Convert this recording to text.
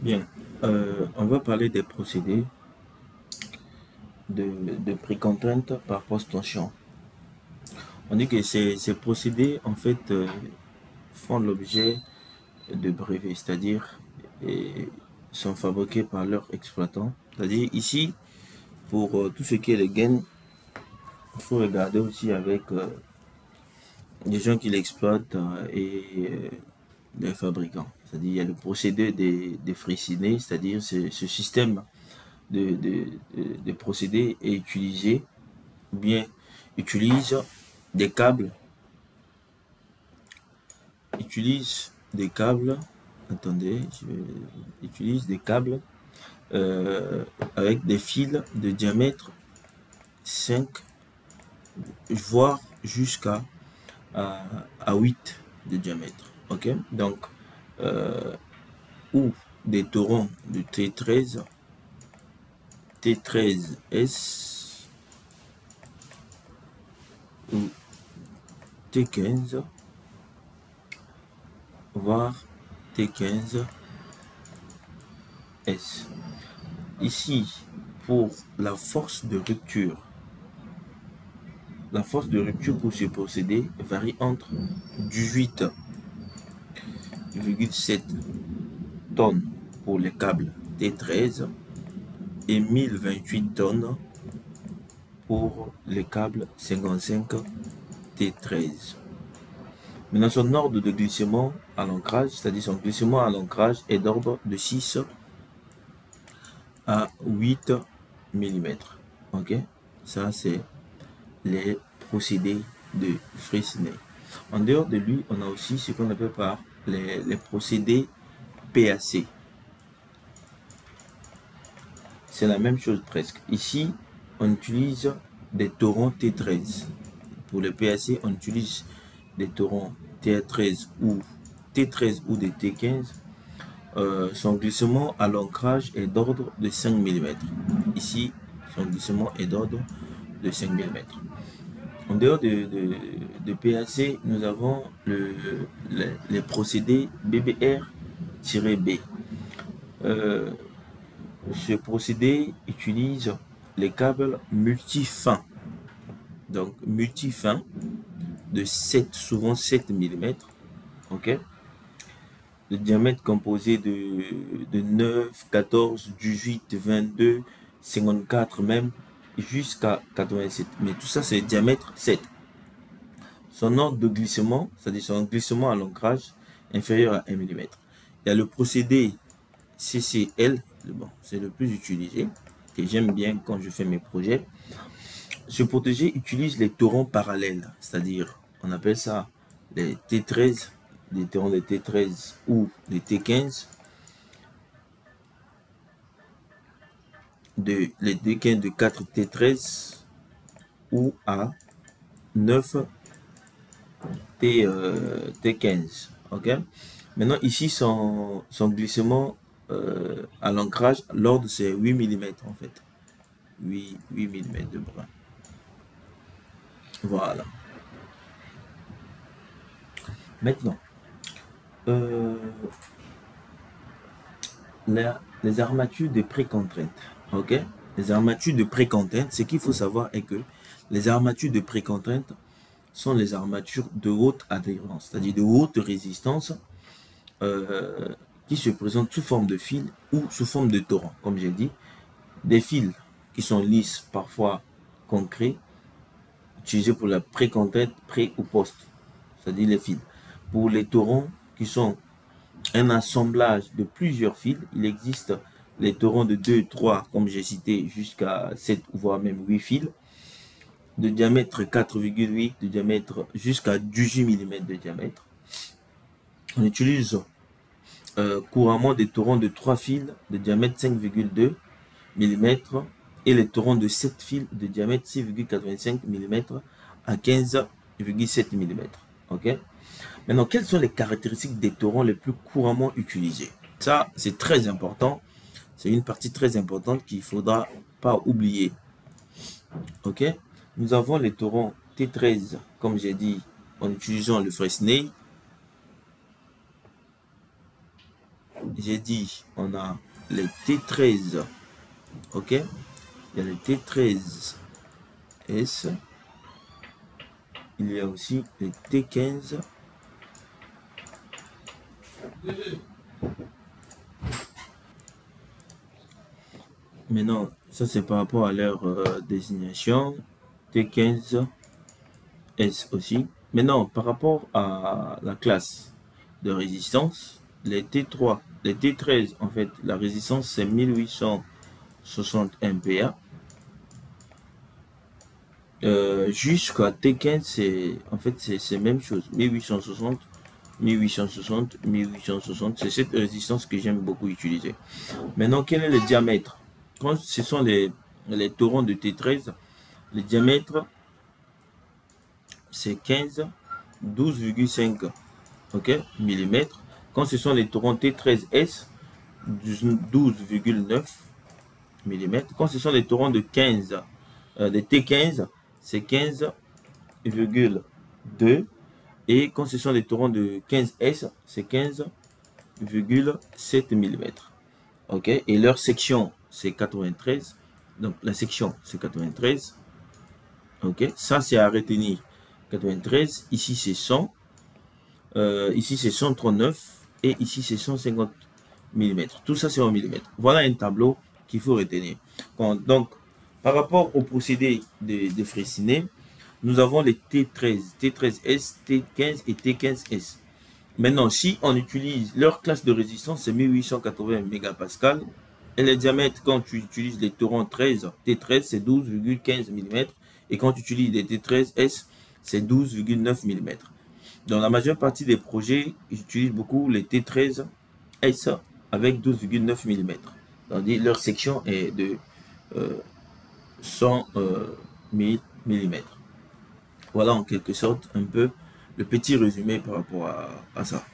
Bien, on va parler des procédés de précontrainte par post-tension. On dit que ces procédés, en fait, font l'objet de brevets, c'est-à-dire sont fabriqués par leur exploitant. C'est-à-dire ici, pour tout ce qui est les gains, il faut regarder aussi avec les gens qui l'exploitent les fabricants. C'est-à-dire il y a le procédé des fraisinés, c'est-à-dire ce système de procédé est utilisé ou bien utilise des câbles, utilise des câbles, attendez, utilise des câbles avec des fils de diamètre 5 voire jusqu'à à 8 de diamètre. Ok, donc ou des torrents de T13, T13S ou T15 voire T15S. Ici, pour la force de rupture pour ce procédé varie entre 18,7 tonnes pour les câbles T13 et 1028 tonnes pour les câbles 55 T13. Maintenant, son ordre de glissement à l'ancrage, c'est-à-dire son glissement à l'ancrage est d'ordre de 6 à 8 mm. Ok, ça c'est les procédés de Freycinet. En dehors de lui, on a aussi ce qu'on appelle par les procédés PAC. C'est la même chose presque. Ici, on utilise des torrents T13. Pour le PAC, on utilise des torrents T13 ou des T15. Son glissement à l'ancrage est d'ordre de 5 mm. Ici, son glissement est d'ordre de 5 mm. En dehors de PAC, nous avons les procédés BBR-B. Ce procédé utilise les câbles multifins. Donc, multifins de 7, souvent 7 mm. Ok, le diamètre composé de 9, 14, 18, 22, 54 même, jusqu'à 87. Mais tout ça, c'est diamètre 7. Son ordre de glissement, c'est-à-dire son glissement à l'ancrage, inférieur à 1 mm. Il y a le procédé CCL, bon, c'est le plus utilisé, que j'aime bien quand je fais mes projets. Ce protégé utilise les torrents parallèles, c'est-à-dire, on appelle ça les T13, les torrents de T13 ou les T15, les T15 de 4 T13 ou à 9 T15. Ok. Maintenant, ici, son glissement à l'ancrage, l'ordre c'est 8 mm en fait. 8 mm de bras. Voilà. Maintenant, les armatures de précontrainte. Ok. Les armatures de précontrainte, ce qu'il faut savoir est que les armatures de précontrainte sont les armatures de haute adhérence, c'est-à-dire de haute résistance, qui se présentent sous forme de fil ou sous forme de torrent, comme j'ai dit. Des fils qui sont lisses, parfois concrets, utilisés pour la précontrainte, pré ou post, c'est-à-dire les fils. Pour les torrents qui sont un assemblage de plusieurs fils, il existe les torrents de 2, 3, comme j'ai cité, jusqu'à 7 voire même 8 fils, de diamètre 4,8, de diamètre jusqu'à 18 mm de diamètre. On utilise couramment des torrents de 3 fils de diamètre 5,2 mm et les torrents de 7 fils de diamètre 6,85 mm à 15,7 mm. Ok. Maintenant, quelles sont les caractéristiques des torrents les plus couramment utilisés? Ça, c'est très important. C'est une partie très importante qu'il ne faudra pas oublier. Ok. Nous avons les torrents T13, comme j'ai dit, en utilisant le Freycinet. j'ai dit, on a les T13, ok? Il y a les T13S. Il y a aussi les T15. Maintenant, ça c'est par rapport à leur désignation. T15S aussi. Maintenant, par rapport à la classe de résistance, les T3, les T13, en fait, la résistance c'est 1860 MPa. Jusqu'à T15, c'est en fait c'est même chose, 1860, 1860, 1860. C'est cette résistance que j'aime beaucoup utiliser. Maintenant, quel est le diamètre? Quand ce sont les torrents de T13, le diamètre c'est 15, 12,5 ok, mm. Quand ce sont les torrents T13S, 12,9 mm. Quand ce sont les torrents de 15, des T15, c'est 15,2. Et quand ce sont les torrents de 15S, c'est 15,7 mm. Ok, et leur section, c'est 93. Donc la section, c'est 93. Ok, ça c'est à retenir. 93, ici c'est 100. Ici c'est 139 et ici c'est 150 mm. Tout ça c'est en millimètres. Voilà un tableau qu'il faut retenir. Donc, par rapport au procédé de Freycinet, nous avons les T13, T13S, T15 et T15S. Maintenant, si on utilise leur classe de résistance, c'est 1880 mégapascal. Et le diamètre, quand tu utilises les torrents 13, T13, c'est 12,15 mm. Et quand tu utilises les T13S, c'est 12,9 mm. Dans la majeure partie des projets, j'utilise beaucoup les T13S avec 12,9 mm. Tandis leur section est de 100 mm. Voilà en quelque sorte un peu le petit résumé par rapport à ça.